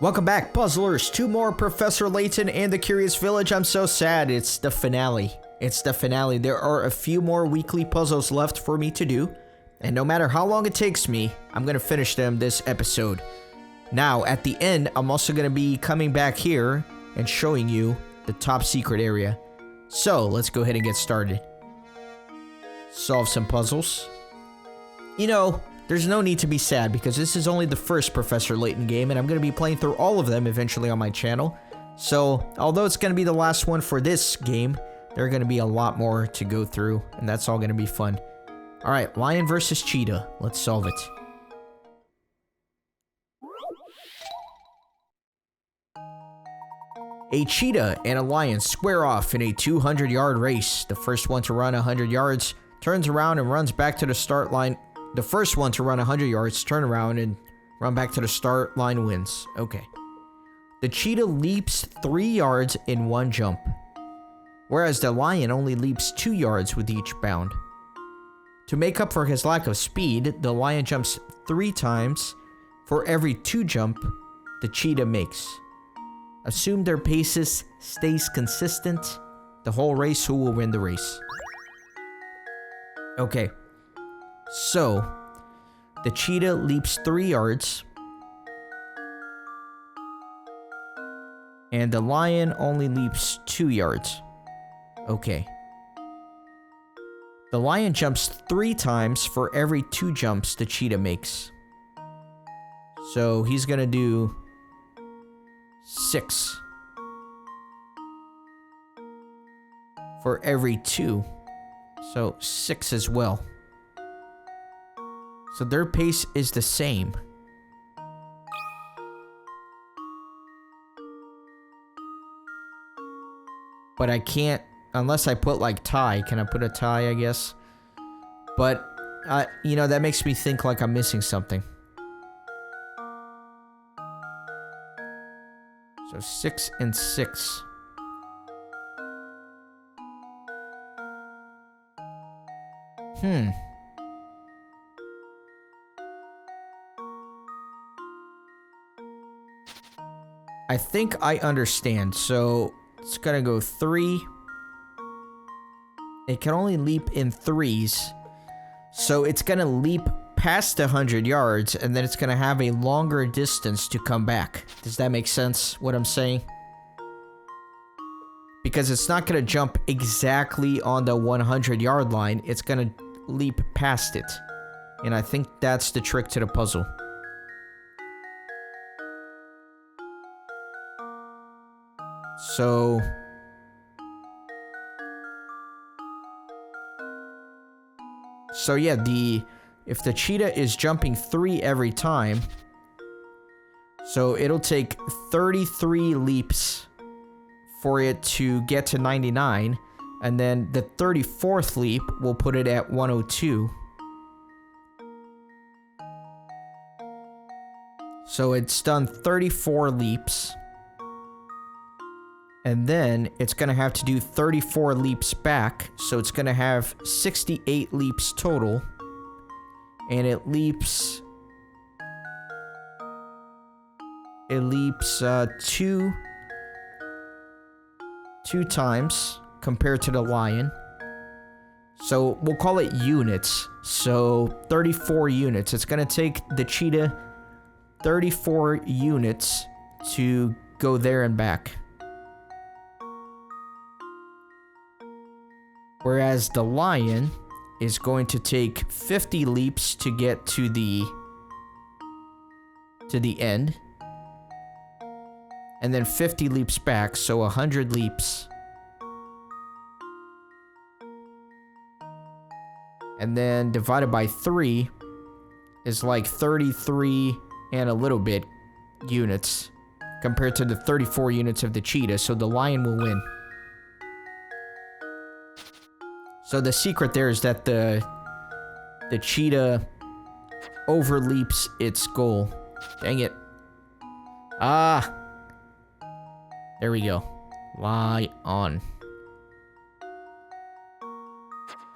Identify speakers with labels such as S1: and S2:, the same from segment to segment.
S1: Welcome back, puzzlers, to more Professor Layton and the Curious Village. I'm so sad, it's the finale. It's the finale. There are a few more weekly puzzles left for me to do, and no matter how long it takes me, I'm gonna finish them this episode. Now, at the end, I'm also gonna be coming back here and showing you the top secret area. So, let's go ahead and get started. Solve some puzzles. You know, there's no need to be sad because this is only the first Professor Layton game, and I'm going to be playing through all of them eventually on my channel. So, although it's going to be the last one for this game, there are going to be a lot more to go through, and that's all going to be fun. Alright, lion versus cheetah. Let's solve it. A cheetah and a lion square off in a 200-yard race. The first one to run 100 yards turns around and runs back to the start line. The first one to run 100 yards, turn around and run back to the start line wins. Okay. The cheetah leaps 3 yards in one jump, whereas the lion only leaps 2 yards with each bound. To make up for his lack of speed, the lion jumps 3 times for every 2 jump the cheetah makes. Assume their paces stays consistent the whole race. Who will win the race? Okay. So, the cheetah leaps 3 yards, and the lion only leaps 2 yards. Okay. The lion jumps 3 times for every 2 jumps the cheetah makes. So, he's gonna do 6 for every 2. So, 6 as well. So their pace is the same. But I can't, unless I put like tie. Can I put a tie, I guess? But, you know, that makes me think like I'm missing something. So 6 and 6. I think I understand. So it's gonna go 3. It can only leap in 3s. So it's gonna leap past 100 yards and then it's gonna have a longer distance to come back. Does that make sense, what I'm saying? Because it's not gonna jump exactly on the 100-yard line. It's gonna leap past it. And I think that's the trick to the puzzle. So yeah, if the cheetah is jumping 3 every time, so it'll take 33 leaps for it to get to 99, and then the 34th leap will put it at 102. So it's done 34 leaps. And then it's going to have to do 34 leaps back. So it's going to have 68 leaps total. And it leaps 2 times compared to the lion. So we'll call it units. So 34 units. It's going to take the cheetah 34 units to go there and back. Whereas the lion is going to take 50 leaps to get to the end. And then 50 leaps back, so 100 leaps. And then divided by 3 is like 33 and a little bit units compared to the 34 units of the cheetah, so the lion will win. So the secret there is that the cheetah overleaps its goal. Dang it. Ah! There we go. Lie on.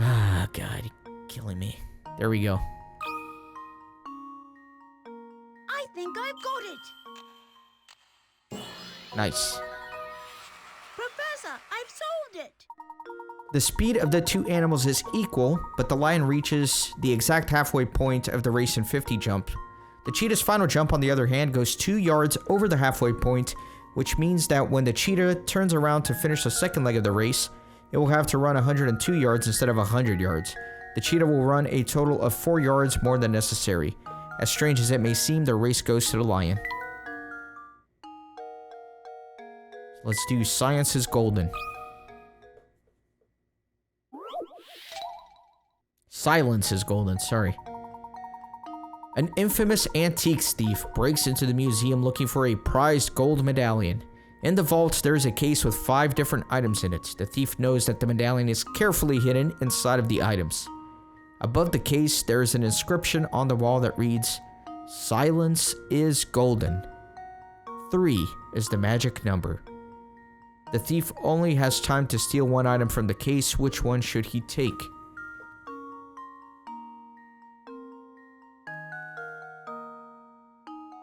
S1: Ah, God, you're killing me. There we go.
S2: I think I've got it.
S1: Nice.
S2: Professor, I've solved it.
S1: The speed of the two animals is equal, but the lion reaches the exact halfway point of the race in 50 jump. The cheetah's final jump, on the other hand, goes 2 yards over the halfway point, which means that when the cheetah turns around to finish the second leg of the race, it will have to run 102 yards instead of 100 yards. The cheetah will run a total of 4 yards more than necessary. As strange as it may seem, the race goes to the lion. Let's do Science is Golden. Silence is golden, sorry. An infamous antiques thief breaks into the museum looking for a prized gold medallion. In the vault, there is a case with 5 different items in it. The thief knows that the medallion is carefully hidden inside of the items. Above the case, there is an inscription on the wall that reads, "Silence is golden. 3 is the magic number." The thief only has time to steal 1 item from the case. Which one should he take?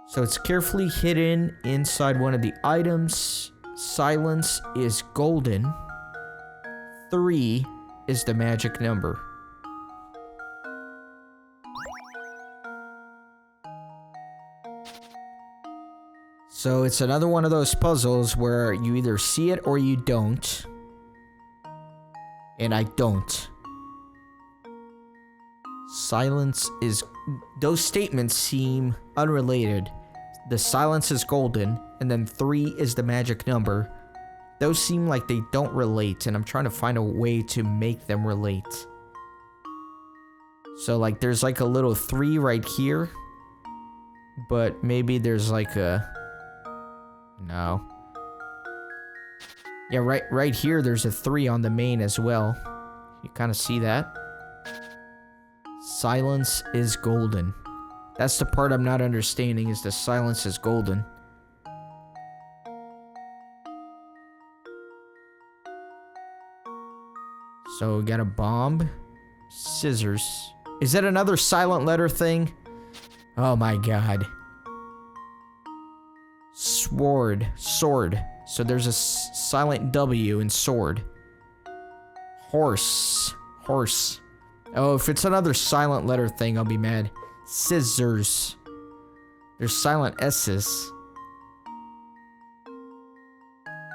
S1: So it's carefully hidden inside one of the items. Silence is golden. 3 is the magic number. So it's another one of those puzzles where you either see it or you don't. And I don't. Silence is... Those statements seem unrelated. The silence is golden, and then 3 is the magic number. Those seem like they don't relate, and I'm trying to find a way to make them relate. So, like, there's like a little 3 right here. But maybe there's like a... No. Yeah, right here there's a 3 on the main as well. You kind of see that? Silence is golden. That's the part I'm not understanding, is the silence is golden. So we got a bomb. Scissors. Is that another silent letter thing? Oh my god. Sword. Sword. So there's a silent W in sword. Horse. Horse. Oh, if it's another silent letter thing, I'll be mad. Scissors. There's silent S's.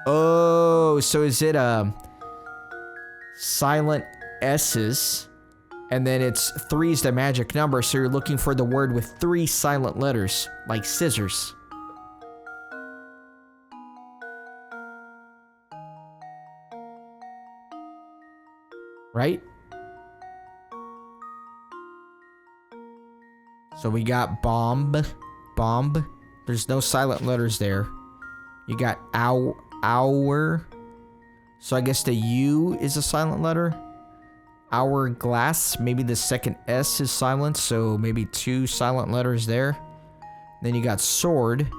S1: Oh, so is it silent S's? And then it's 3's the magic number, so you're looking for the word with 3 silent letters, like scissors. Right? So we got bomb. Bomb. There's no silent letters there. You got hour. So I guess the U is a silent letter. Hourglass. Maybe the second S is silent, so maybe 2 silent letters there. Then you got sword.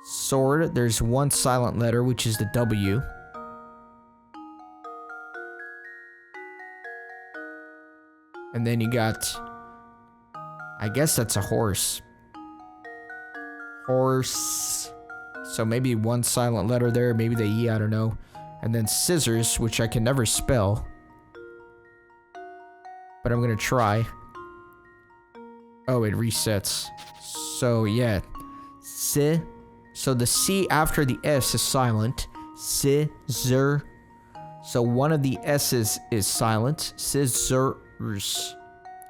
S1: Sword. There's 1 silent letter, which is the W. And then you got, I guess that's a horse. Horse. So maybe 1 silent letter there, maybe the E, I don't know. And then scissors, which I can never spell. But I'm gonna try. Oh, it resets. So yeah. Si. So the C after the S is silent. Scissor. So one of the S's is silent. Scissors.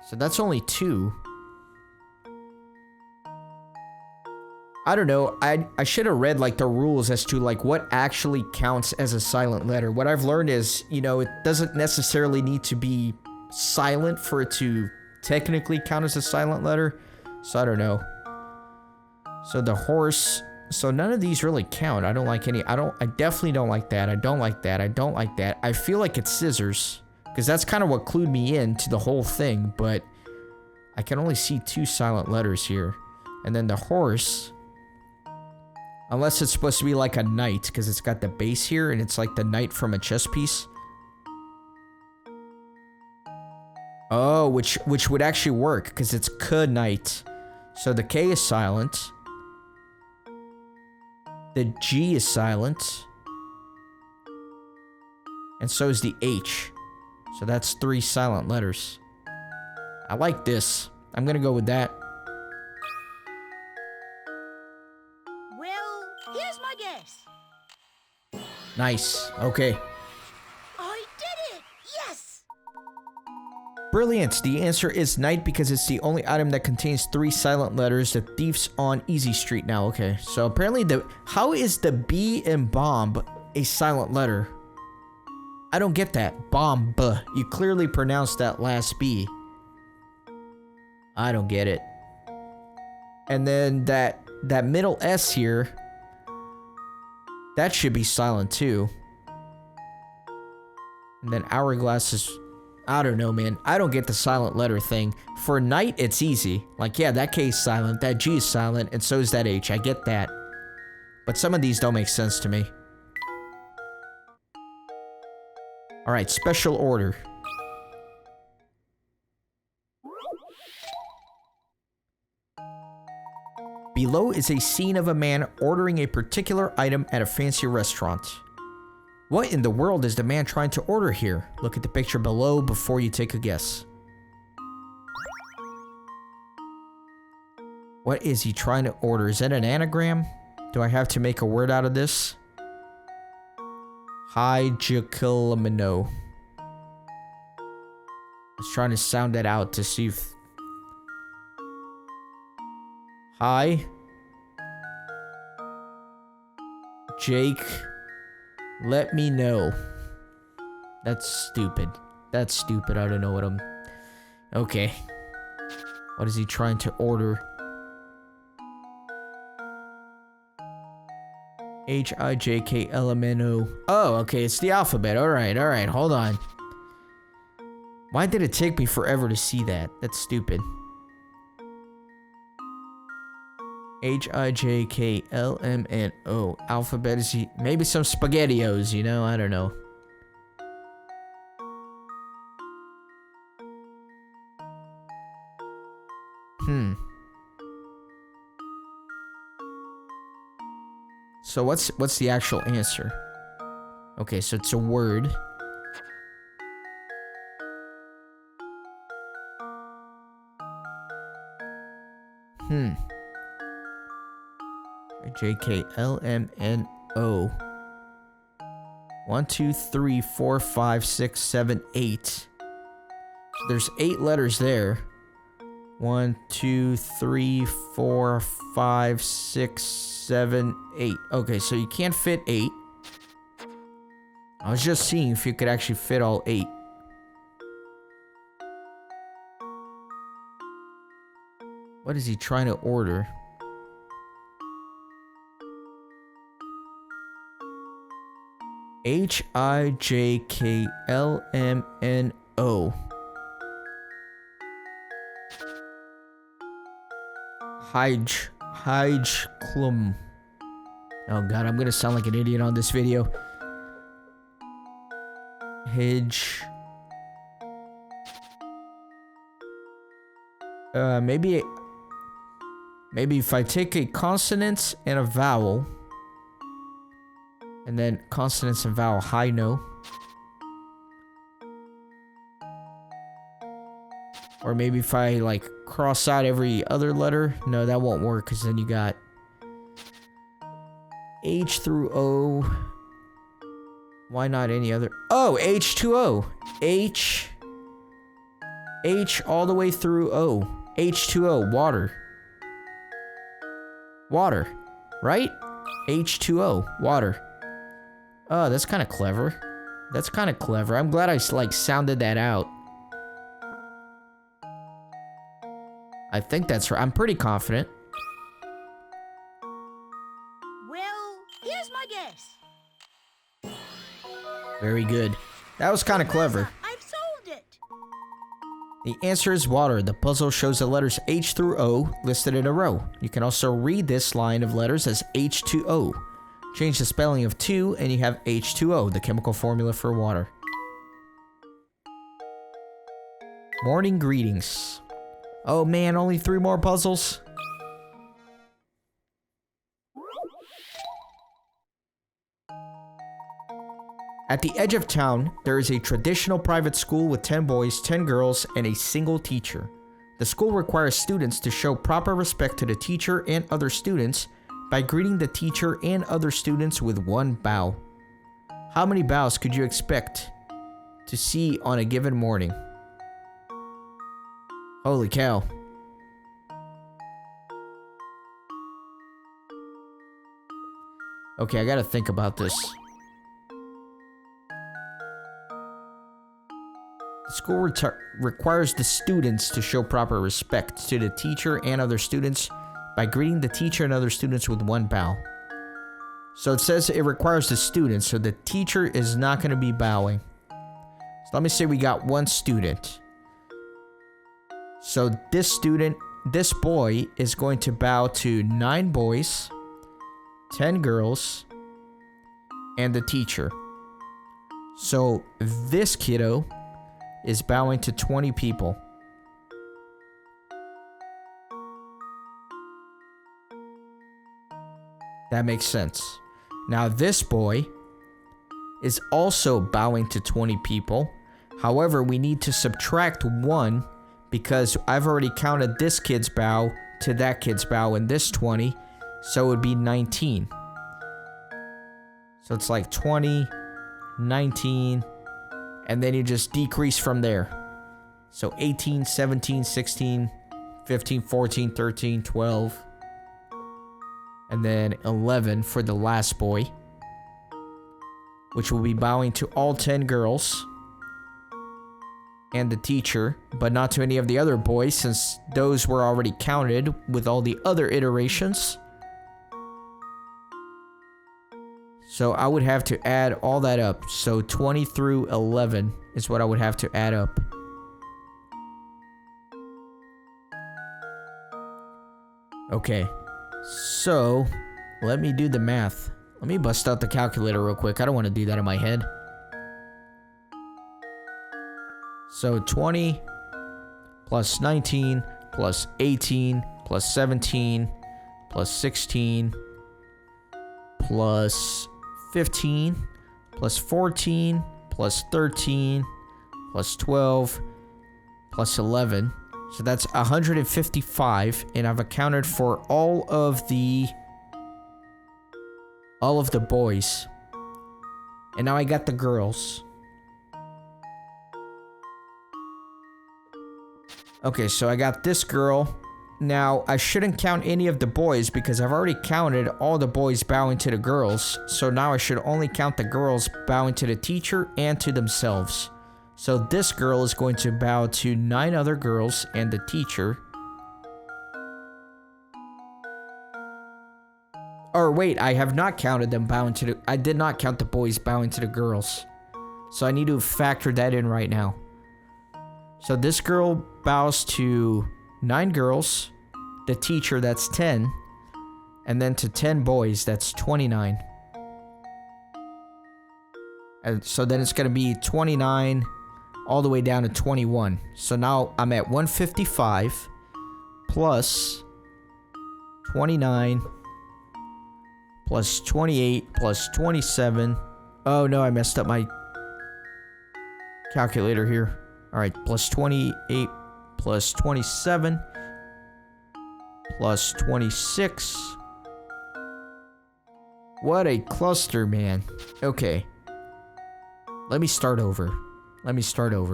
S1: So that's only 2. I don't know. I should have read like the rules as to like what actually counts as a silent letter. What I've learned is, you know, it doesn't necessarily need to be silent for it to technically count as a silent letter. So I don't know. So the horse. So none of these really count. I don't like any. I definitely don't like that. I don't like that. I don't like that. I feel like it's scissors. Because that's kind of what clued me into the whole thing, but I can only see 2 silent letters here. And then the horse, unless it's supposed to be like a knight, because it's got the base here, and it's like the knight from a chess piece. Oh, which would actually work, because it's knight. So the K is silent. The G is silent. And so is the H. So that's 3 silent letters. I like this. I'm gonna go with that.
S2: Well, here's my guess.
S1: Nice. Okay.
S2: I did it! Yes!
S1: Brilliant. The answer is night because it's the only item that contains 3 silent letters. The thief's on Easy Street now. Okay. So apparently how is the B in bomb a silent letter? I don't get that. Bomb. You clearly pronounced that last B. I don't get it. And then that middle S here, that should be silent too. And then hourglass is, I don't know, man. I don't get the silent letter thing. For night, it's easy. Like, yeah, that K is silent, that G is silent, and so is that H. I get that. But some of these don't make sense to me. Alright, special order. Below is a scene of a man ordering a particular item at a fancy restaurant. What in the world is the man trying to order here? Look at the picture below before you take a guess. What is he trying to order? Is that an anagram? Do I have to make a word out of this? Hijakilamino. I was trying to sound that out to see if... Hi. Jake. Let me know. That's stupid. That's stupid. I don't know what I'm... Okay. What is he trying to order? Hijaklmno. Oh, okay. It's the alphabet. Alright. Hold on. Why did it take me forever to see that? That's stupid. Hijaklmno. Alphabet is maybe some SpaghettiOs, you know? I don't know. So what's the actual answer? Okay, so it's a word. JKLMNO. 1, 2, 3, 4, 5, 6, 7, 8. So there's 8 letters there. 1, 2, 3, 4, 5, 6, 7, 8. Okay, so you can't fit 8. I was just seeing if you could actually fit all 8. What is he trying to order? Hijaklmno. Hijklum. Oh god, I'm gonna sound like an idiot on this video. Maybe if I take a consonant and a vowel, and then consonants and vowel, high no. Or maybe if I like cross out every other letter. No, that won't work because then you got H through O. Why not any other? Oh, H2O. H all the way through O. H2O, water. Water, right? H2O, water. Oh, that's kind of clever. That's kind of clever. I'm glad I like sounded that out. I think that's right. I'm pretty confident.
S2: Well, here's my guess.
S1: Very good. That was kind of clever.
S2: I've solved it.
S1: The answer is water. The puzzle shows the letters H through O listed in a row. You can also read this line of letters as H2O. Change the spelling of 2 and you have H2O, the chemical formula for water. Morning greetings. Oh man, only 3 more puzzles? At the edge of town, there is a traditional private school with 10 boys, 10 girls, and a single teacher. The school requires students to show proper respect to the teacher and other students by greeting the teacher and other students with one bow. How many bows could you expect to see on a given morning? Holy cow. Okay, I gotta think about this. The school requires the students to show proper respect to the teacher and other students by greeting the teacher and other students with one bow. So it says it requires the students, so the teacher is not going to be bowing. So let me say we got one student. So this boy is going to bow to 9 boys, 10 girls, and the teacher. So this kiddo is bowing to 20 people. That makes sense. Now this boy is also bowing to 20 people. However, we need to subtract 1 because I've already counted this kid's bow to that kid's bow and this 20. So it would be 19. So it's like 20, 19, and then you just decrease from there. So 18, 17, 16, 15, 14, 13, 12. And then 11 for the last boy, which will be bowing to all 10 girls and the teacher, but not to any of the other boys since those were already counted with all the other iterations. So I would have to add all that up. So 20 through 11 is what I would have to add up. Okay. So, let me do the math. Let me bust out the calculator real quick. I don't want to do that in my head. So, 20 plus 19 plus 18 plus 17 plus 16 plus 15 plus 14 plus 13 plus 12 plus 11. So that's 155, and I've accounted for all of the boys. And now I got the girls. Okay, so I got this girl. Now, I shouldn't count any of the boys because I've already counted all the boys bowing to the girls. So now I should only count the girls bowing to the teacher and to themselves. So this girl is going to bow to 9 other girls and the teacher. Or wait, I have not counted them bowing to the... I did not count the boys bowing to the girls. So I need to factor that in right now. So this girl bows to 9 girls, the teacher, that's 10, and then to 10 boys, that's 29. And so then it's going to be 29... all the way down to 21. So now I'm at 155 plus 29 plus 28 plus 27. Oh no, I messed up my calculator here. Alright, plus 28 plus 27 plus 26. What a cluster, man. Okay. Let me start over.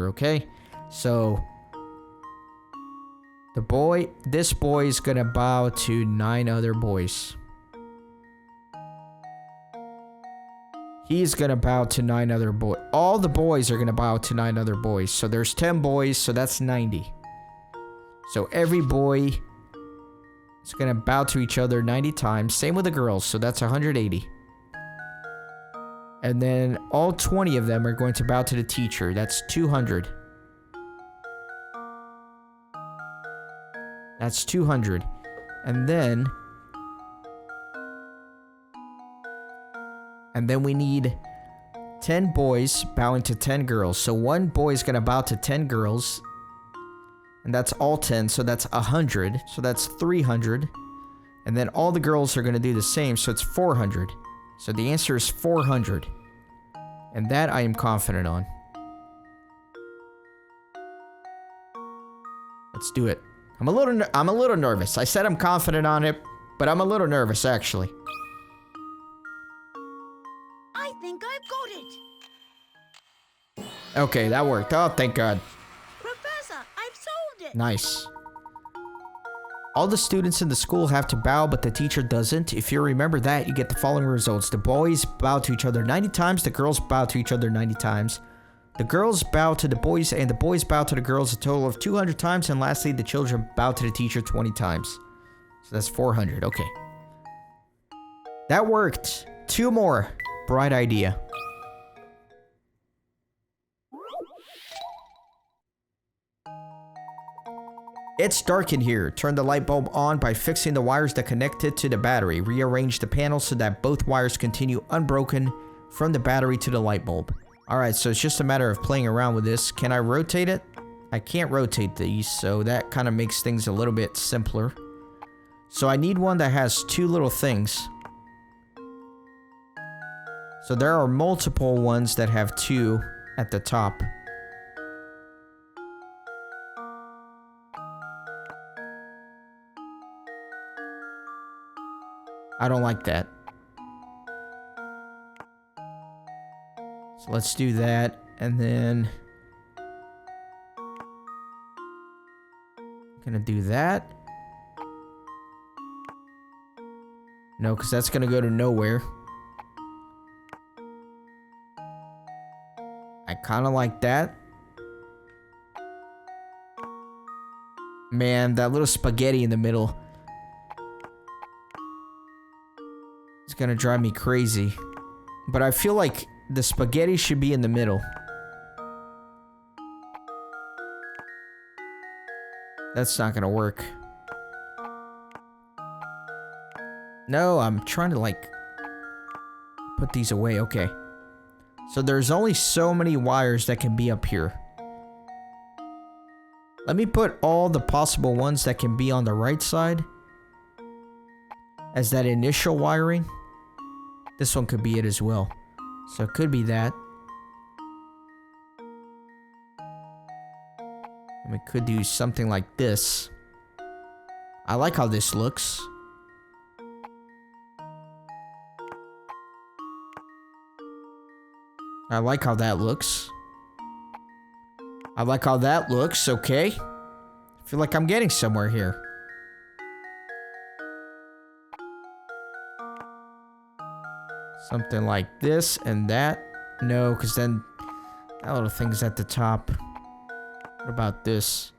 S1: Okay? So, this boy is gonna bow to 9 other boys. He's gonna bow to 9 other boys. All the boys are gonna bow to 9 other boys. So there's 10 boys, so that's 90. So every boy is gonna bow to each other 90 times. Same with the girls, so that's 180. And then all 20 of them are going to bow to the teacher. That's 200. That's 200. And then we need 10 boys bowing to 10 girls. So one boy is going to bow to 10 girls. And that's all 10. So that's 100. So that's 300. And then all the girls are going to do the same. So it's 400. So the answer is 400. And that I am confident on. Let's do it. I'm a little nervous. I said I'm confident on it, but I'm a little nervous actually.
S2: I think I've got it.
S1: Okay, that worked. Oh, thank God.
S2: Professor, I've solved it.
S1: Nice. All the students in the school have to bow, but the teacher doesn't. If you remember that, you get the following results. The boys bow to each other 90 times. The girls bow to each other 90 times. The girls bow to the boys, and the boys bow to the girls a total of 200 times. And lastly, the children bow to the teacher 20 times. So that's 400. Okay. That worked. 2 more. Bright idea. It's dark in here. Turn the light bulb on by fixing the wires that connect it to the battery. Rearrange the panel so that both wires continue unbroken from the battery to the light bulb. Alright, so it's just a matter of playing around with this. Can I rotate it? I can't rotate these, so that kind of makes things a little bit simpler. So I need one that has 2 little things. So there are multiple ones that have 2 at the top. I don't like that. So let's do that, and then I'm gonna do that. No, because that's gonna go to nowhere. I kind of like that. Man, that little spaghetti in the middle. It's gonna drive me crazy. But I feel like the spaghetti should be in the middle. That's not gonna work. No, I'm trying to like put these away. Okay. So there's only so many wires that can be up here. Let me put all the possible ones that can be on the right side as that initial wiring. This one could be it as well. So it could be that. And we could do something like this. I like how this looks. I like how that looks. I like how that looks, okay. I feel like I'm getting somewhere here. Something like this and that. No, because then that little thing's at the top. What about this?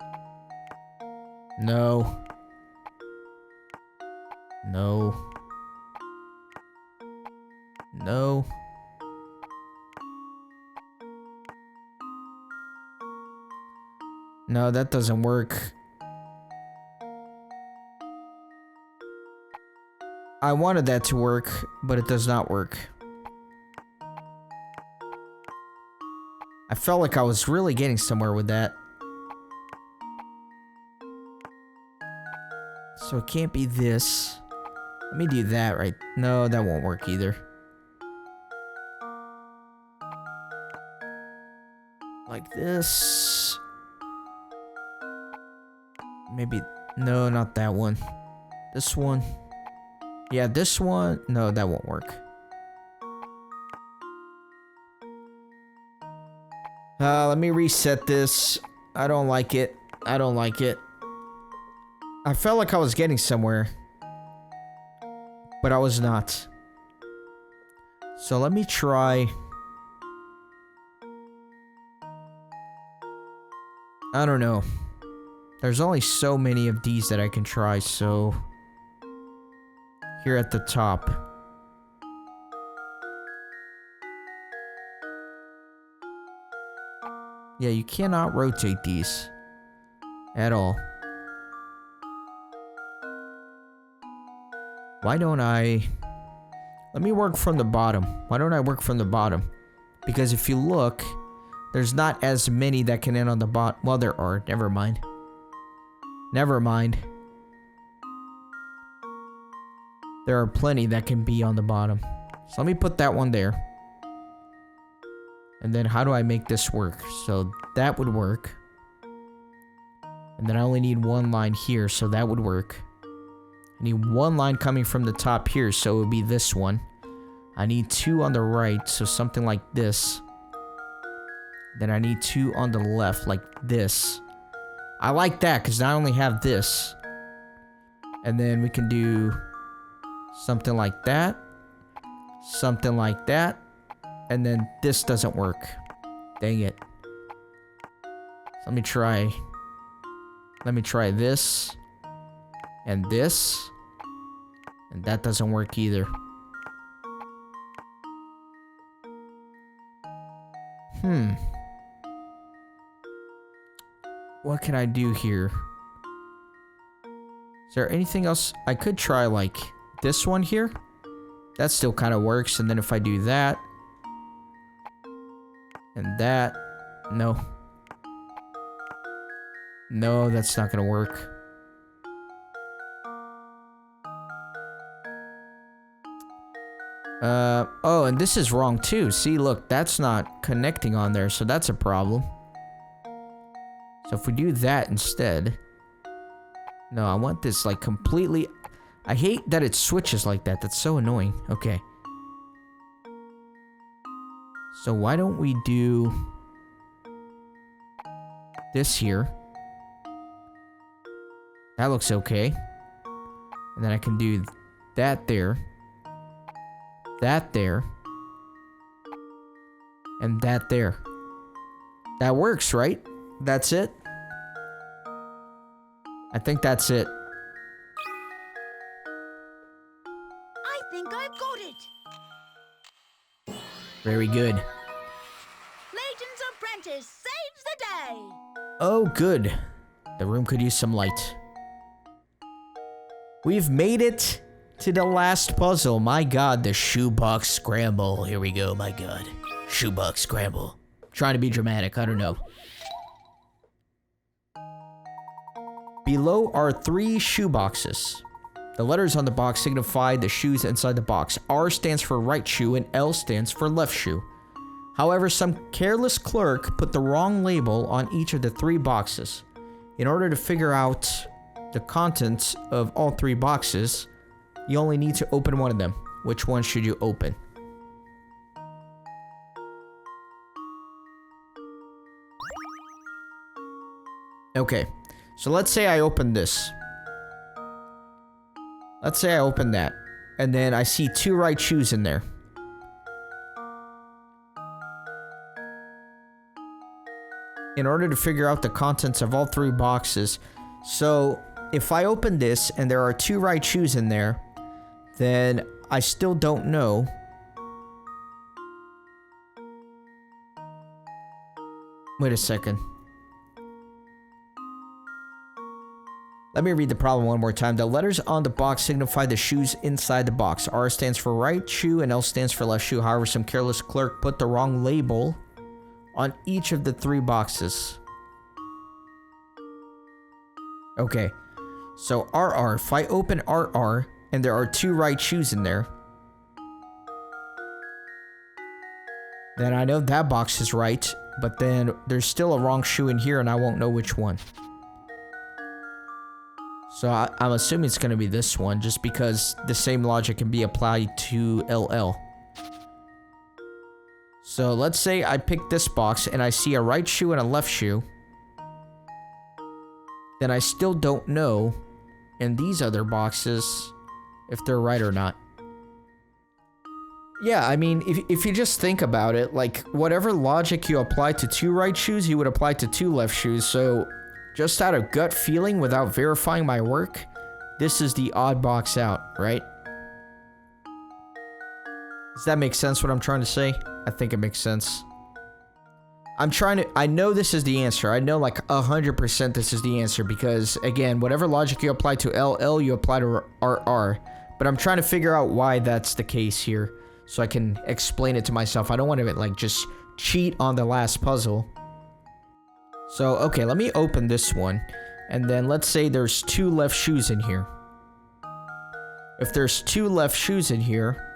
S1: No. No. No. No, that doesn't work. I wanted that to work, but it does not work. I felt like I was really getting somewhere with that. So it can't be this. Let me do that right. No, that won't work either. Like this. Maybe. No, not that one. This one. Yeah, this one. No, that won't work. Let me reset this. I don't like it. I don't like it. I felt like I was getting somewhere, but I was not. So let me try. I don't know. There's only so many of these that I can try, so here at the top. Yeah, you cannot rotate these at all. Why don't I... Let me work from the bottom. Why don't I work from the bottom? Because if you look, there's not as many that can end on the bottom. Well, there are. Never mind. Never mind. There are plenty that can be on the bottom. So let me put that one there. And then how do I make this work? So that would work. And then I only need one line here, so that would work. I need one line coming from the top here, so it would be this one. I need two on the right, so something like this. Then I need two on the left, like this. I like that, because I only have this. And then we can do something like that. Something like that. And then this doesn't work. Dang it. Let me try this. And this. And that doesn't work either. What can I do here? Is there anything else? I could try like this one here. That still kind of works. And then if I do that. And that. No. No, that's not gonna work. Oh, and this is wrong too. See, look, that's not connecting on there, so that's a problem. So if we do that instead. No, I want this like completely. I hate that it switches like that. That's so annoying. Okay. So why don't we do this here? That looks okay. And then I can do that there. That there. And that there. That works, right? That's it? I think that's it.
S2: I think I've got it.
S1: Very good.
S2: Layton's apprentice saves the day.
S1: Oh, good. The room could use some light. We've made it to the last puzzle. My god, the shoebox scramble. Here we go, my god. Shoebox scramble. Trying to be dramatic, I don't know. Below are 3 shoeboxes. The letters on the box signify the shoes inside the box. R stands for right shoe and L stands for left shoe. However, some careless clerk put the wrong label on each of the 3 boxes. In order to figure out the contents of all 3 boxes, you only need to open one of them. Which one should you open? Okay, so let's say I open this. Let's say I open that. And then I see 2 right shoes in there. In order to figure out the contents of all 3 boxes. So, if I open this and there are 2 right shoes in there, then I still don't know. Wait a second. Let me read the problem one more time. The letters on the box signify the shoes inside the box. R stands for right shoe and L stands for left shoe. However, some careless clerk put the wrong label on each of the 3 boxes. Okay. So RR, if I open RR and there are 2 right shoes in there, then I know that box is right, but then there's still a wrong shoe in here and I won't know which one. So I'm assuming it's going to be this one, just because the same logic can be applied to LL. So let's say I pick this box and I see a right shoe and a left shoe. Then I still don't know in these other boxes if they're right or not. Yeah, I mean, if you just think about it, like, whatever logic you apply to 2 right shoes, you would apply to 2 left shoes, so just out of gut feeling without verifying my work, this is the odd box out, right? Does that make sense what I'm trying to say? I think it makes sense. I know this is the answer. I know like 100% this is the answer because, again, whatever logic you apply to LL, you apply to RR. But I'm trying to figure out why that's the case here so I can explain it to myself. I don't want to like just cheat on the last puzzle. So, okay, let me open this one. And then let's say there's 2 left shoes in here. If there's 2 left shoes in here,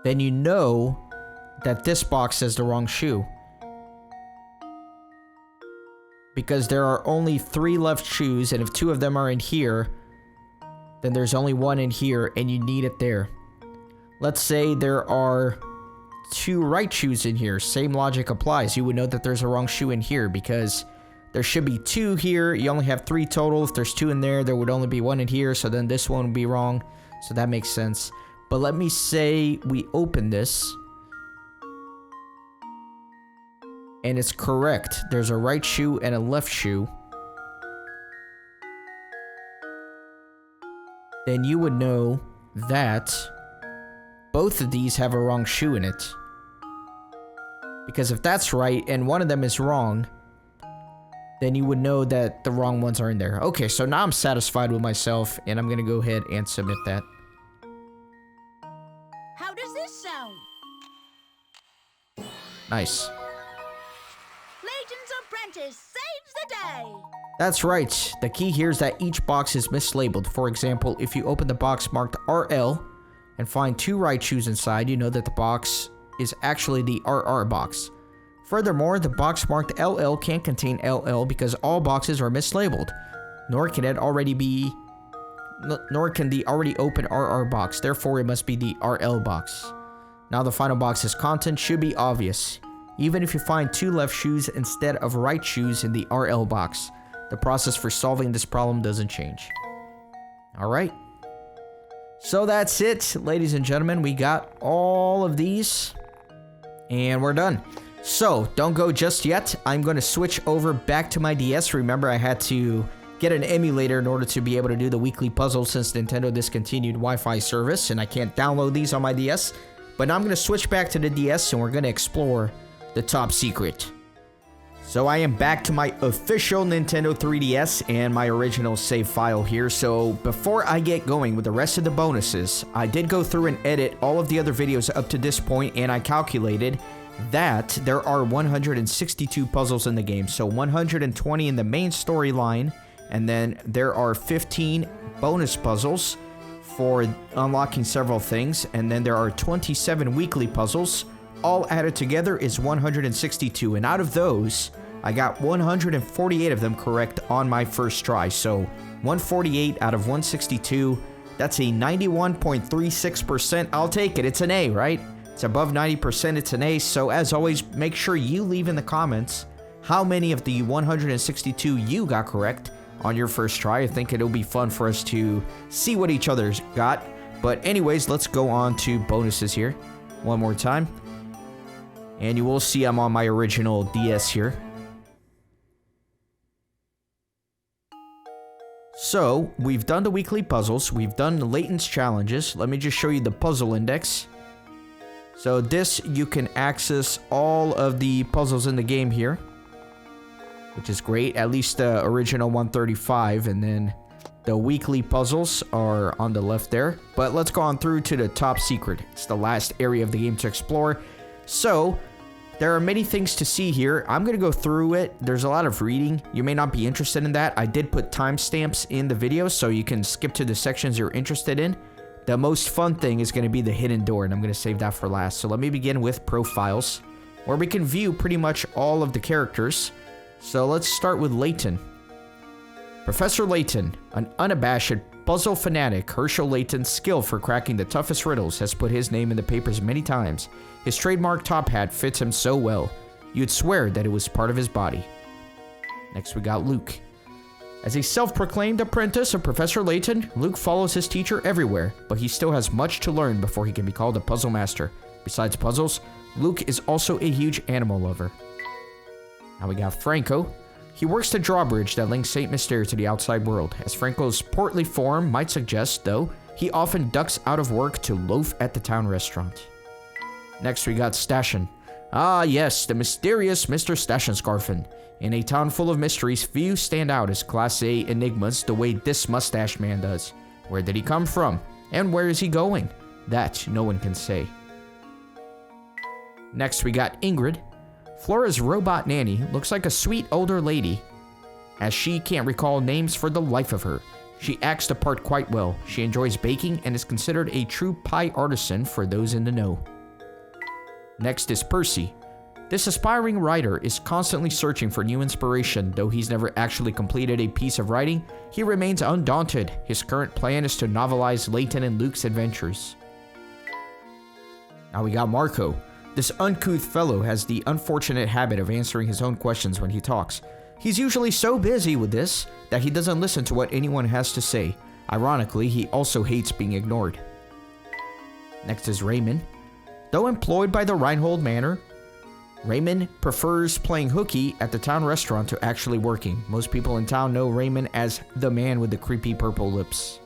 S1: then you know that this box has the wrong shoe. Because there are only 3 left shoes, and if 2 of them are in here, then there's only 1 in here, and you need it there. Let's say there are 2 right shoes in here. Same logic applies. You would know that there's a wrong shoe in here because there should be 2 here. You only have 3 total. If there's 2 in there, there would only be 1 in here, so then this one would be wrong. So that makes sense. But let me say we open this. And it's correct. There's a right shoe and a left shoe. Then you would know that both of these have a wrong shoe in it. Because if that's right and one of them is wrong, then you would know that the wrong ones are in there. Okay, so now I'm satisfied with myself, and I'm gonna go ahead and submit that.
S2: How does this sound?
S1: Nice.
S2: Layton's apprentice saves the day.
S1: That's right. The key here is that each box is mislabeled. For example, if you open the box marked RL and find 2 right shoes inside, you know that the box is actually the RR box. Furthermore, the box marked LL can't contain LL because all boxes are mislabeled. Nor can the already open RR box. Therefore, it must be the RL box. Now the final box's content should be obvious. Even if you find 2 left shoes instead of right shoes in the RL box, the process for solving this problem doesn't change. Alright. So that's it, ladies and gentlemen. We got all of these. And we're done. So, don't go just yet. I'm going to switch over back to my DS. Remember, I had to get an emulator in order to be able to do the weekly puzzles since Nintendo discontinued Wi-Fi service, and I can't download these on my DS. But now I'm going to switch back to the DS, and we're going to explore the top secret. So I am back to my official Nintendo 3DS and my original save file here. So before I get going with the rest of the bonuses, I did go through and edit all of the other videos up to this point, and I calculated that there are 162 puzzles in the game. So 120 in the main storyline, and then there are 15 bonus puzzles for unlocking several things, and then there are 27 weekly puzzles. All added together is 162, and out of those, I got 148 of them correct on my first try. So 148 out of 162, that's a 91.36%. I'll take it. It's an A, right? It's above 90%. It's an A. So as always, make sure you leave in the comments how many of the 162 you got correct on your first try. I think it'll be fun for us to see what each other's got. But anyways, let's go on to bonuses here one more time. And you will see I'm on my original DS here. So, we've done the weekly puzzles. We've done Layton's challenges. Let me just show you the puzzle index. So this, you can access all of the puzzles in the game here, which is great. At least the original 135, and then the weekly puzzles are on the left there. But let's go on through to the top secret. It's the last area of the game to explore. So, there are many things to see here. I'm going to go through it. There's a lot of reading. You may not be interested in that. I did put timestamps in the video, so you can skip to the sections you're interested in. The most fun thing is going to be the hidden door, and I'm going to save that for last. So let me begin with profiles, where we can view pretty much all of the characters. So let's start with Layton. Professor Layton, an unabashed puzzle fanatic. Herschel Layton's skill for cracking the toughest riddles has put his name in the papers many times. His trademark top hat fits him so well, you'd swear that it was part of his body. Next we got Luke. As a self-proclaimed apprentice of Professor Layton, Luke follows his teacher everywhere, but he still has much to learn before he can be called a puzzle master. Besides puzzles, Luke is also a huge animal lover. Now we got Franco. He works the drawbridge that links St. Mystere to the outside world. As Franco's portly form might suggest, though, he often ducks out of work to loaf at the town restaurant. Next we got Stashin. Ah yes, the mysterious Mr. Stashenscarfen. In a town full of mysteries, few stand out as Class A enigmas the way this mustached man does. Where did he come from? And where is he going? That no one can say. Next we got Ingrid. Flora's robot nanny looks like a sweet older lady, as she can't recall names for the life of her. She acts the part quite well. She enjoys baking and is considered a true pie artisan for those in the know. Next is Percy. This aspiring writer is constantly searching for new inspiration. Though he's never actually completed a piece of writing, he remains undaunted. His current plan is to novelize Layton and Luke's adventures. Now we got Marco. This uncouth fellow has the unfortunate habit of answering his own questions when he talks. He's usually so busy with this that he doesn't listen to what anyone has to say. Ironically, he also hates being ignored. Next is Raymond. Though employed by the Reinhold Manor, Raymond prefers playing hooky at the town restaurant to actually working. Most people in town know Raymond as the man with the creepy purple lips.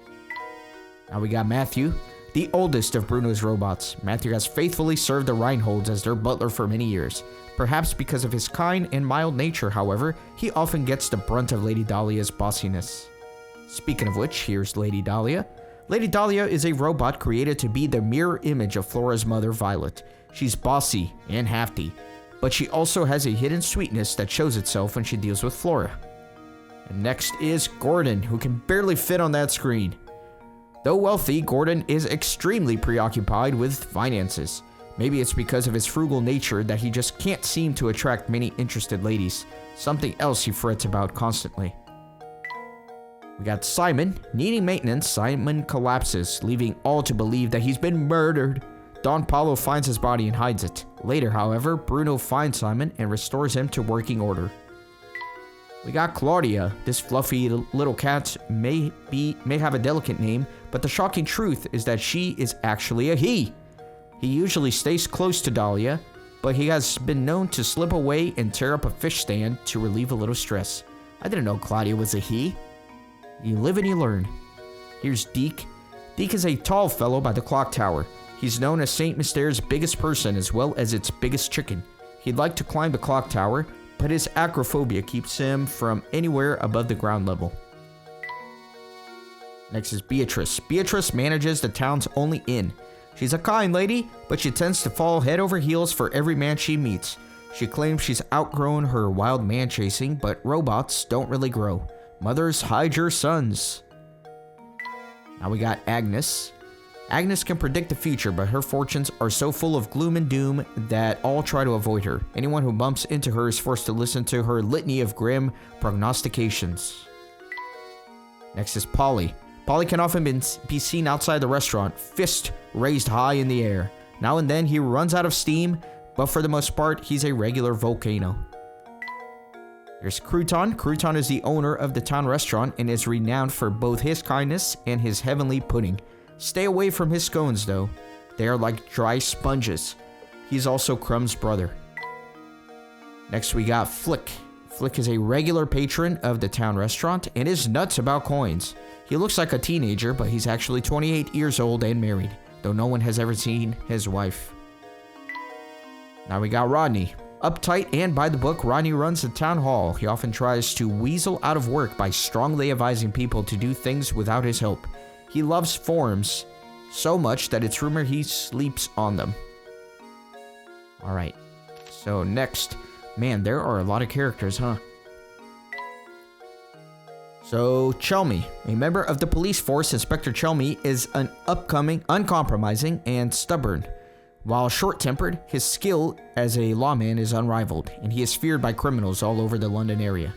S1: Now we got Matthew, the oldest of Bruno's robots. Matthew has faithfully served the Reinholds as their butler for many years. Perhaps because of his kind and mild nature, however, he often gets the brunt of Lady Dahlia's bossiness. Speaking of which, here's Lady Dahlia. Lady Dahlia is a robot created to be the mirror image of Flora's mother, Violet. She's bossy and hafty, but she also has a hidden sweetness that shows itself when she deals with Flora. And next is Gordon, who can barely fit on that screen. Though wealthy, Gordon is extremely preoccupied with finances. Maybe it's because of his frugal nature that he just can't seem to attract many interested ladies. Something else he frets about constantly. We got Simon. Needing maintenance, Simon collapses, leaving all to believe that he's been murdered. Don Paulo finds his body and hides it. Later, however, Bruno finds Simon and restores him to working order. We got Claudia. This fluffy little cat may have a delicate name, but the shocking truth is that she is actually a he. He usually stays close to Dahlia, but he has been known to slip away and tear up a fish stand to relieve a little stress. I didn't know Claudia was a he. You live and you learn. Here's Deke. Deke is a tall fellow by the clock tower. He's known as St. Mystere's biggest person as well as its biggest chicken. He'd like to climb the clock tower, but his acrophobia keeps him from anywhere above the ground level. Next is Beatrice. Beatrice manages the town's only inn. She's a kind lady, but she tends to fall head over heels for every man she meets. She claims she's outgrown her wild man chasing, but robots don't really grow. Mothers, hide your sons. Now we got Agnes. Agnes can predict the future, but her fortunes are so full of gloom and doom that all try to avoid her. Anyone who bumps into her is forced to listen to her litany of grim prognostications. Next is Polly. Polly can often be seen outside the restaurant, fist raised high in the air. Now and then he runs out of steam, but for the most part, he's a regular volcano. There's Crouton. Crouton is the owner of the town restaurant and is renowned for both his kindness and his heavenly pudding. Stay away from his scones, though. They are like dry sponges. He's also Crumb's brother. Next, we got Flick. Flick is a regular patron of the town restaurant and is nuts about coins. He looks like a teenager, but he's actually 28 years old and married, though no one has ever seen his wife. Now we got Rodney. Uptight and by the book, Rodney runs the town hall. He often tries to weasel out of work by strongly advising people to do things without his help. He loves forms so much that it's rumored he sleeps on them. Alright, so next. Man, there are a lot of characters, huh? So, Chelmy. A member of the police force, Inspector Chelmy is an upcoming, uncompromising, and stubborn. While short-tempered, his skill as a lawman is unrivaled, and he is feared by criminals all over the London area.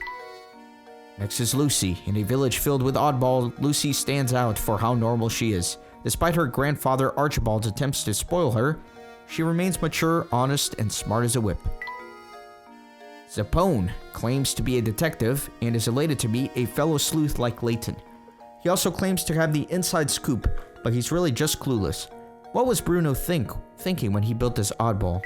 S1: Next is Lucy. In a village filled with oddballs, Lucy stands out for how normal she is. Despite her grandfather Archibald's attempts to spoil her, she remains mature, honest, and smart as a whip. Zapone claims to be a detective and is elated to meet a fellow sleuth like Layton. He also claims to have the inside scoop, but he's really just clueless. What was Bruno thinking when he built this oddball?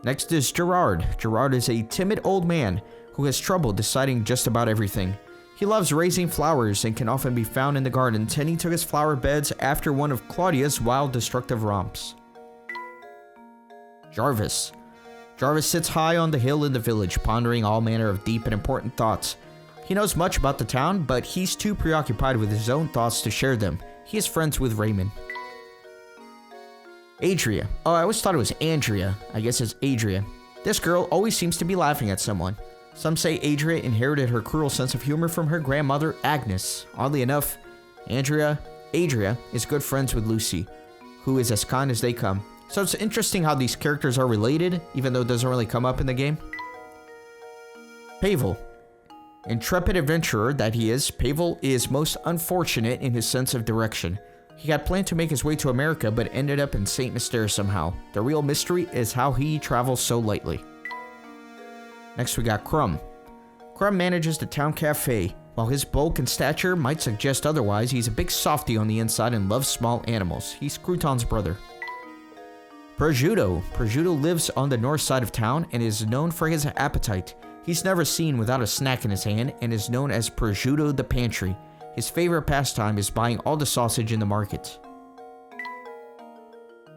S1: Next is Gerard. Gerard is a timid old man who has trouble deciding just about everything. He loves raising flowers and can often be found in the garden tending to his flower beds after one of Claudia's wild destructive romps. Jarvis. Jarvis sits high on the hill in the village, pondering all manner of deep and important thoughts. He knows much about the town, but he's too preoccupied with his own thoughts to share them. He is friends with Raymond. Adria. Oh, I always thought it was Andrea. I guess it's Adria. This girl always seems to be laughing at someone. Some say Adria inherited her cruel sense of humor from her grandmother, Agnes. Oddly enough, Adria is good friends with Lucy, who is as kind as they come. So it's interesting how these characters are related, even though it doesn't really come up in the game. Pavel. Intrepid adventurer that he is, Pavel is most unfortunate in his sense of direction. He had planned to make his way to America, but ended up in St. Mystere somehow. The real mystery is how he travels so lightly. Next we got Crumb. Crumb manages the town cafe. While his bulk and stature might suggest otherwise, he's a big softy on the inside and loves small animals. He's Crouton's brother. Prosciutto. Prosciutto lives on the north side of town and is known for his appetite. He's never seen without a snack in his hand and is known as Prosciutto the Pantry. His favorite pastime is buying all the sausage in the market.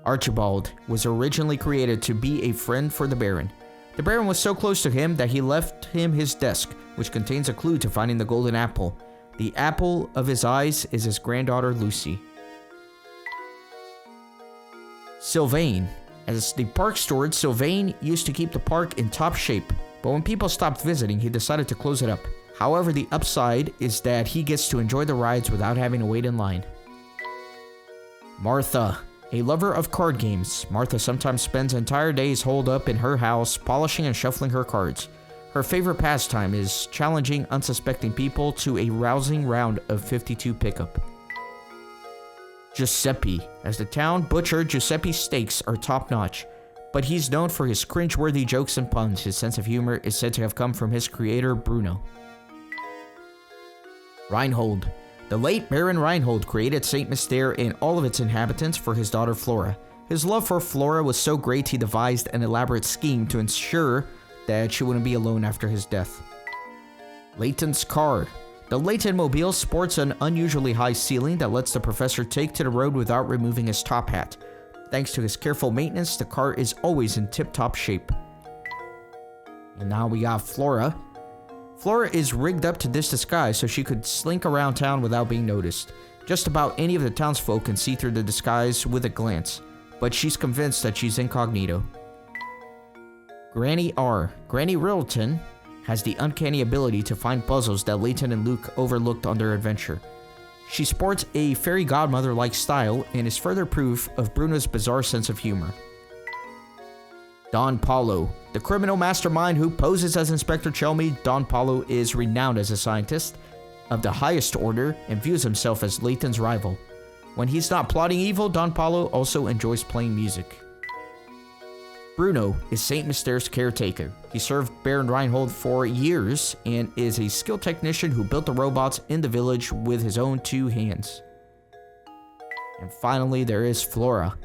S1: Archibald was originally created to be a friend for the Baron. The Baron was so close to him that he left him his desk, which contains a clue to finding the golden apple. The apple of his eyes is his granddaughter Lucy. Sylvain. As the park steward, Sylvain used to keep the park in top shape, but when people stopped visiting, he decided to close it up. However, the upside is that he gets to enjoy the rides without having to wait in line. Martha. A lover of card games, Martha sometimes spends entire days holed up in her house, polishing and shuffling her cards. Her favorite pastime is challenging unsuspecting people to a rousing round of 52 pickup. Giuseppe. As the town butcher, Giuseppe's steaks are top-notch, but he's known for his cringe-worthy jokes and puns. His sense of humor is said to have come from his creator, Bruno. Reinhold. The late Baron Reinhold created St. Mystere and all of its inhabitants for his daughter Flora. His love for Flora was so great he devised an elaborate scheme to ensure that she wouldn't be alone after his death. Layton's car. The Layton mobile sports an unusually high ceiling that lets the professor take to the road without removing his top hat. Thanks to his careful maintenance, the car is always in tip-top shape. And now we got Flora. Flora is rigged up to this disguise so she could slink around town without being noticed. Just about any of the townsfolk can see through the disguise with a glance, but she's convinced that she's incognito. Granny R. Granny Riddleton has the uncanny ability to find puzzles that Layton and Luke overlooked on their adventure. She sports a fairy godmother-like style and is further proof of Bruno's bizarre sense of humor. Don Paulo. The criminal mastermind who poses as Inspector Chelmy, Don Paulo is renowned as a scientist of the highest order and views himself as Layton's rival. When he's not plotting evil, Don Paulo also enjoys playing music. Bruno is St. Mystere's caretaker. He served Baron Reinhold for years and is a skilled technician who built the robots in the village with his own 2 hands. And finally, there is Flora.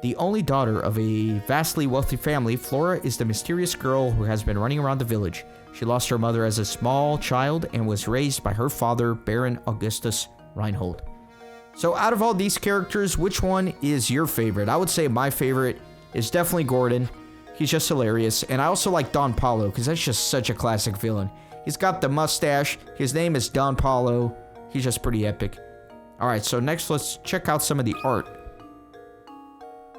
S1: The only daughter of a vastly wealthy family, Flora is the mysterious girl who has been running around the village. She lost her mother as a small child and was raised by her father, Baron Augustus Reinhold. So out of all these characters, which one is your favorite? I would say my favorite is definitely Gordon. He's just hilarious. And I also like Don Paulo because that's just such a classic villain. He's got the mustache. His name is Don Paulo. He's just pretty epic. Alright, so next let's check out some of the art.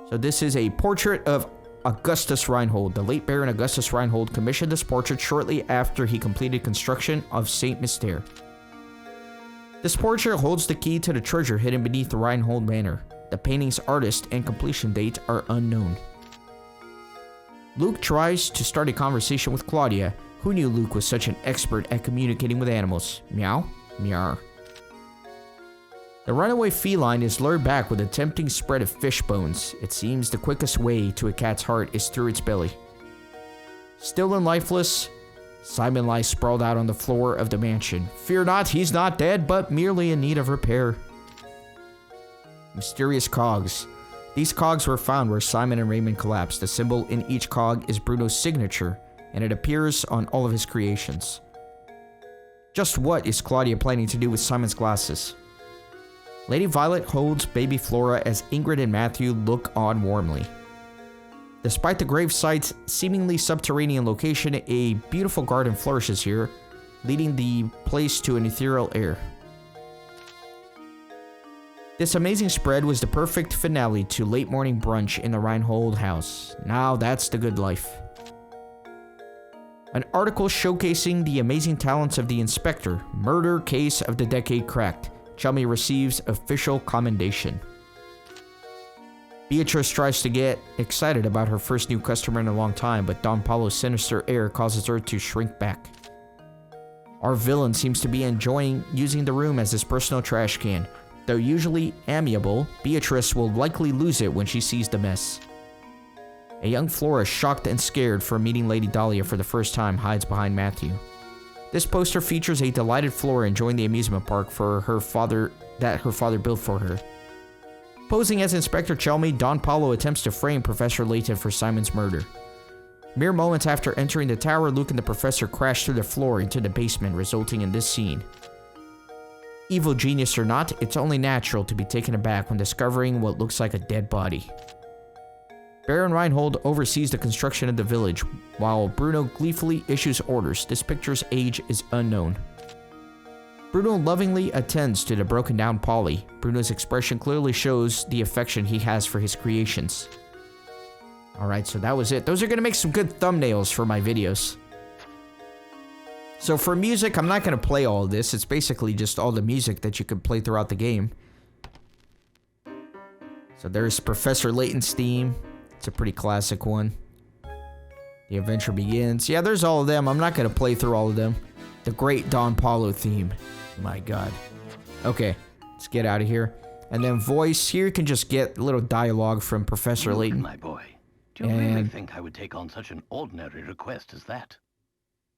S1: So this is a portrait of Augustus Reinhold. The late Baron Augustus Reinhold commissioned this portrait shortly after he completed construction of St. Mystere. This portrait holds the key to the treasure hidden beneath the Reinhold Manor. The painting's artist and completion date are unknown. Luke tries to start a conversation with Claudia. Who knew Luke was such an expert at communicating with animals? Meow? Meow. The runaway feline is lured back with a tempting spread of fish bones. It seems the quickest way to a cat's heart is through its belly. Still and lifeless, Simon lies sprawled out on the floor of the mansion. Fear not, he's not dead, but merely in need of repair. Mysterious cogs. These cogs were found where Simon and Raymond collapsed. The symbol in each cog is Bruno's signature, and it appears on all of his creations. Just what is Claudia planning to do with Simon's glasses? Lady Violet holds baby Flora as Ingrid and Matthew look on warmly. Despite the gravesite's seemingly subterranean location, a beautiful garden flourishes here, leading the place to an ethereal air. This amazing spread was the perfect finale to late morning brunch in the Reinhold house. Now that's the good life. An article showcasing the amazing talents of the inspector. Murder case of the decade cracked. Chelmy receives official commendation. Beatrice tries to get excited about her first new customer in a long time, but Don Paulo's sinister air causes her to shrink back. Our villain seems to be enjoying using the room as his personal trash can. Though usually amiable, Beatrice will likely lose it when she sees the mess. A young Flora, shocked and scared for meeting Lady Dahlia for the first time, hides behind Matthew. This poster features a delighted Flora enjoying the amusement park for her father built for her. Posing as Inspector Chelmy, Don Paulo attempts to frame Professor Layton for Simon's murder. Mere moments after entering the tower, Luke and the professor crash through the floor into the basement, resulting in this scene. Evil genius or not, it's only natural to be taken aback when discovering what looks like a dead body. Baron Reinhold oversees the construction of the village, while Bruno gleefully issues orders. This picture's age is unknown. Bruno lovingly attends to the broken down Polly. Bruno's expression clearly shows the affection he has for his creations. Alright, so that was it. Those are going to make some good thumbnails for my videos. So for music, I'm not going to play all of this. It's basically just all the music that you can play throughout the game. So there's Professor Layton's theme. It's a pretty classic one. The adventure begins. Yeah, there's all of them. I'm not going to play through all of them. The great Don Paulo theme. My god. Okay, let's get out of here. And then voice. Here you can just get a little dialogue from Professor Layton.
S3: My boy, do you really think I would take on such an ordinary request as that?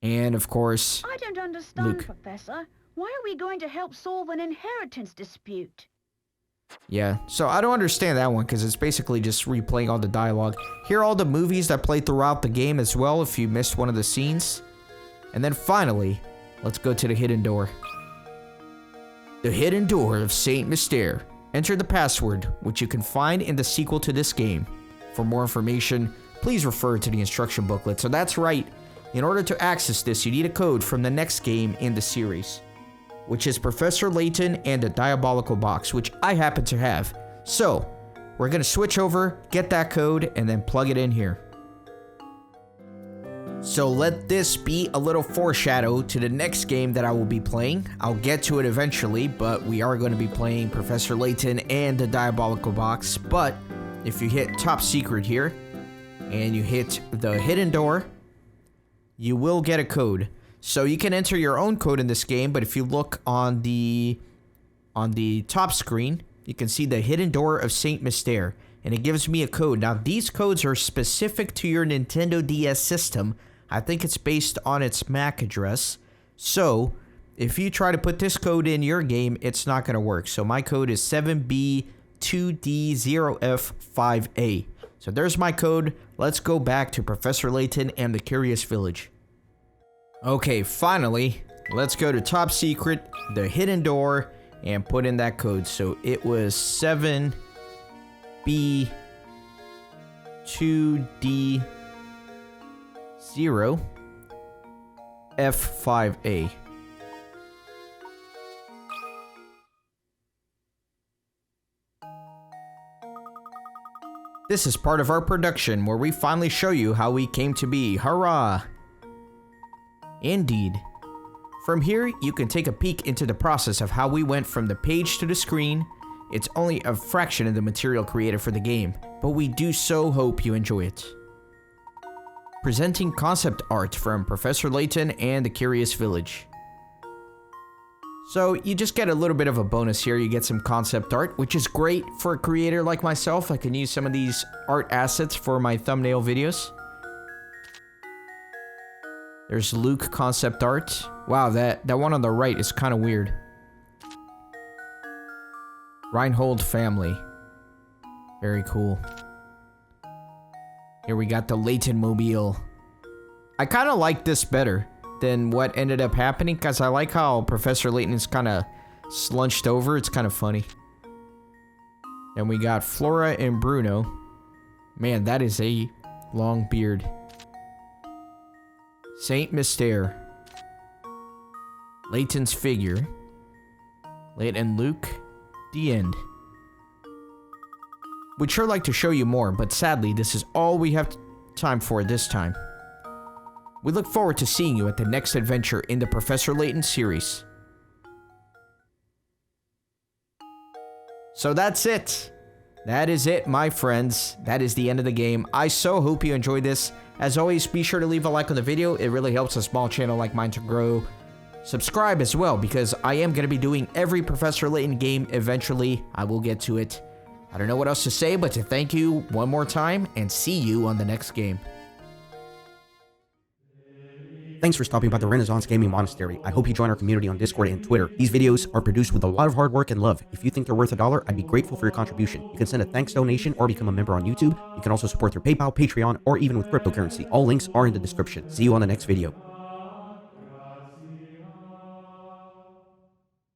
S1: And of course,
S2: I don't understand,
S1: Luke.
S2: Professor. Why are we going to help solve an inheritance dispute?
S1: Yeah, so I don't understand that one because it's basically just replaying all the dialogue. Here are all the movies that play throughout the game as well if you missed one of the scenes. And then finally, let's go to the hidden door. The hidden door of Saint Mystere. Enter the password, which you can find in the sequel to this game. For more information, please refer to the instruction booklet. So that's right, in order to access this, you need a code from the next game in the series, which is Professor Layton and the Diabolical Box, which I happen to have. So, we're gonna switch over, get that code, and then plug it in here. So let this be a little foreshadow to the next game that I will be playing. I'll get to it eventually, but we are going to be playing Professor Layton and the Diabolical Box. But if you hit Top Secret here, and you hit the hidden door, you will get a code. So you can enter your own code in this game, but if you look on the top screen, you can see the hidden door of Saint Mystere, and it gives me a code. Now these codes are specific to your Nintendo DS system. I think it's based on its MAC address. So if you try to put this code in your game, it's not going to work. So my code is 7B2D0F5A. So there's my code. Let's go back to Professor Layton and the Curious Village. Okay, finally, let's go to Top Secret, the hidden door, and put in that code. So it was 7B2D0F5A. This is part of our production where we finally show you how we came to be. Hurrah! Indeed. From here, you can take a peek into the process of how we went from the page to the screen. It's only a fraction of the material created for the game, but we do so hope you enjoy it. Presenting concept art from Professor Layton and the Curious Village. So you just get a little bit of a bonus here. You get some concept art, which is great for a creator like myself. I can use some of these art assets for my thumbnail videos. There's Luke concept art. Wow, that one on the right is kind of weird. Reinhold family. Very cool. Here we got the Layton mobile. I kind of like this better than what ended up happening because I like how Professor Layton is kind of slunched over. It's kind of funny. And we got Flora and Bruno. Man, that is a long beard. Saint Mystere. Layton's figure. Layton and Luke. The end. We'd sure like to show you more, but sadly, this is all we have time for this time. We look forward to seeing you at the next adventure in the Professor Layton series. So that's it. that is it, my friends. That is the end of the game. I so hope you enjoyed this. As always, be sure to leave a like on the video. It really helps a small channel like mine to grow. Subscribe as well, because I am going to be doing every Professor Layton game eventually. I will get to it. I don't know what else to say, but to thank you one more time, and see you on the next game.
S4: Thanks for stopping by the Renaissance Gaming Monastery. I hope you join our community on Discord and Twitter. These videos are produced with a lot of hard work and love. If you think they're worth $1, I'd be grateful for your contribution. You can send a thanks donation or become a member on YouTube. You can also support through PayPal, Patreon, or even with cryptocurrency. All links are in the description. See you on the next video.